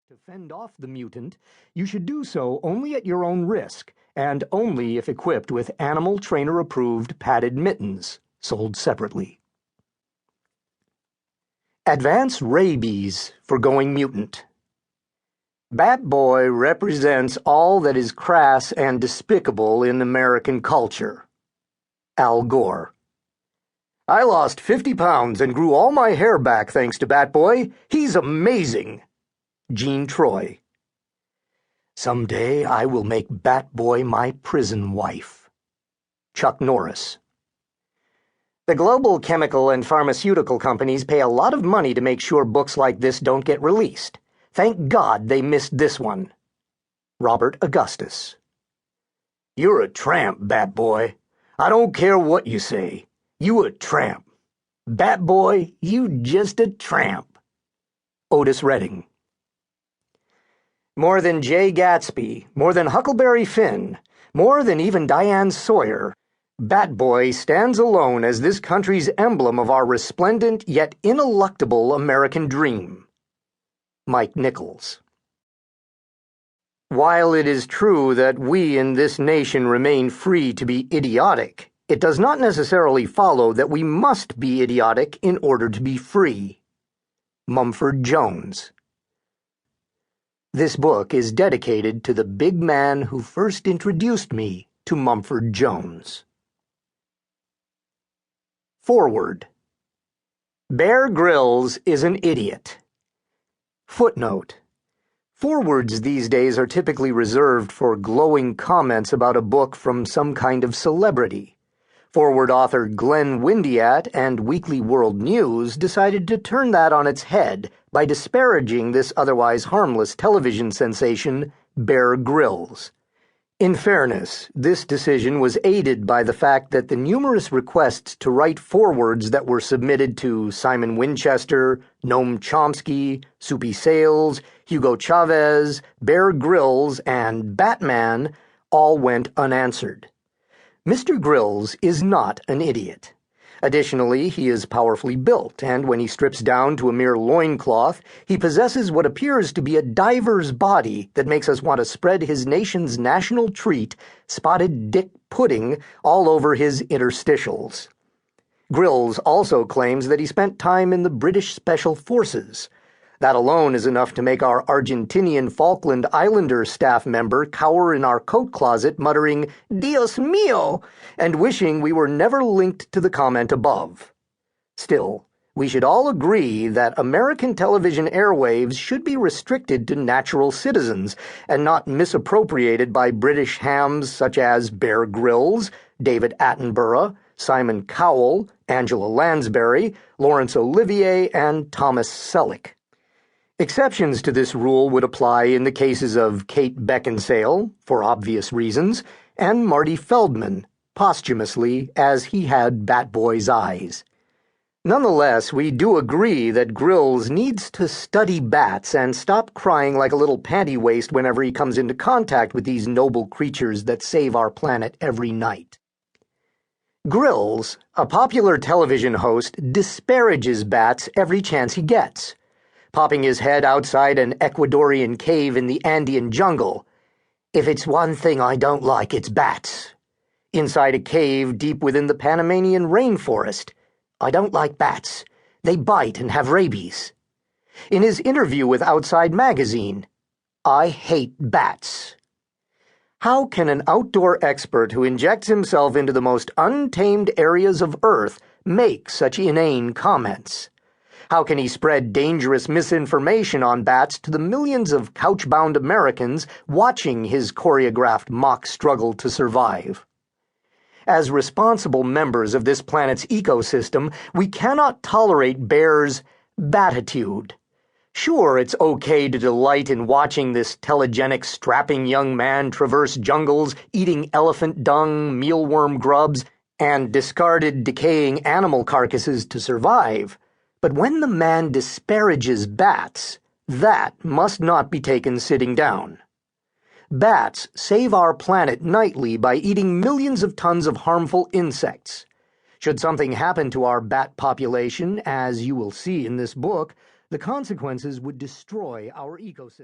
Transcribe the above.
To fend off the mutant, you should do so only at your own risk, and only if equipped with animal trainer-approved padded mittens, sold separately. Advance rabies for going mutant. Bat Boy represents all that is crass and despicable in American culture. Al Gore. I lost 50 pounds and grew all my hair back thanks to Bat Boy. He's amazing. Jean Troy. Someday I will make Bat Boy my prison wife. Chuck Norris. The global chemical and pharmaceutical companies pay a lot of money to make sure books like this don't get released. Thank God they missed this one. Robert Augustus. You're a tramp, Bat Boy. I don't care what you say. You a tramp. Bat Boy, you just a tramp. Otis Redding. More than Jay Gatsby, more than Huckleberry Finn, more than even Diane Sawyer, Bat Boy stands alone as this country's emblem of our resplendent yet ineluctable American dream. Mike Nichols. While it is true that we in this nation remain free to be idiotic, it does not necessarily follow that we must be idiotic in order to be free. Mumford Jones. This book is dedicated to the big man who first introduced me to Mumford Jones. Foreword. Bear Grylls is an idiot. Footnote. Forewords these days are typically reserved for glowing comments about a book from some kind of celebrity. Foreword author Glenn Windiat and Weekly World News decided to turn that on its head by disparaging this otherwise harmless television sensation, Bear Grylls. In fairness, this decision was aided by the fact that the numerous requests to write forewords that were submitted to Simon Winchester, Noam Chomsky, Soupy Sales, Hugo Chavez, Bear Grylls, and Batman all went unanswered. Mr. Grylls is not an idiot. Additionally, he is powerfully built, and when he strips down to a mere loincloth, he possesses what appears to be a diver's body that makes us want to spread his nation's national treat, spotted dick pudding, all over his interstitials. Grylls also claims that he spent time in the British Special Forces. That alone is enough to make our Argentinian Falkland Islander staff member cower in our coat closet muttering, "Dios mío," and wishing we were never linked to the comment above. Still, we should all agree that American television airwaves should be restricted to natural citizens and not misappropriated by British hams such as Bear Grylls, David Attenborough, Simon Cowell, Angela Lansbury, Laurence Olivier, and Thomas Selleck. Exceptions to this rule would apply in the cases of Kate Beckinsale, for obvious reasons, and Marty Feldman, posthumously, as he had Bat Boy's eyes. Nonetheless, we do agree that Grylls needs to study bats and stop crying like a little panty waste whenever he comes into contact with these noble creatures that save our planet every night. Grylls, a popular television host, disparages bats every chance he gets, popping his head outside an Ecuadorian cave in the Andean jungle. "If it's one thing I don't like, it's bats." Inside a cave deep within the Panamanian rainforest. "I don't like bats. They bite and have rabies." In his interview with Outside Magazine, "I hate bats." How can an outdoor expert who injects himself into the most untamed areas of Earth make such inane comments? How can he spread dangerous misinformation on bats to the millions of couch-bound Americans watching his choreographed mock struggle to survive? As responsible members of this planet's ecosystem, we cannot tolerate Bear's batitude. Sure, it's okay to delight in watching this telegenic, strapping young man traverse jungles, eating elephant dung, mealworm grubs, and discarded, decaying animal carcasses to survive. But when the man disparages bats, that must not be taken sitting down. Bats save our planet nightly by eating millions of tons of harmful insects. Should something happen to our bat population, as you will see in this book, the consequences would destroy our ecosystem.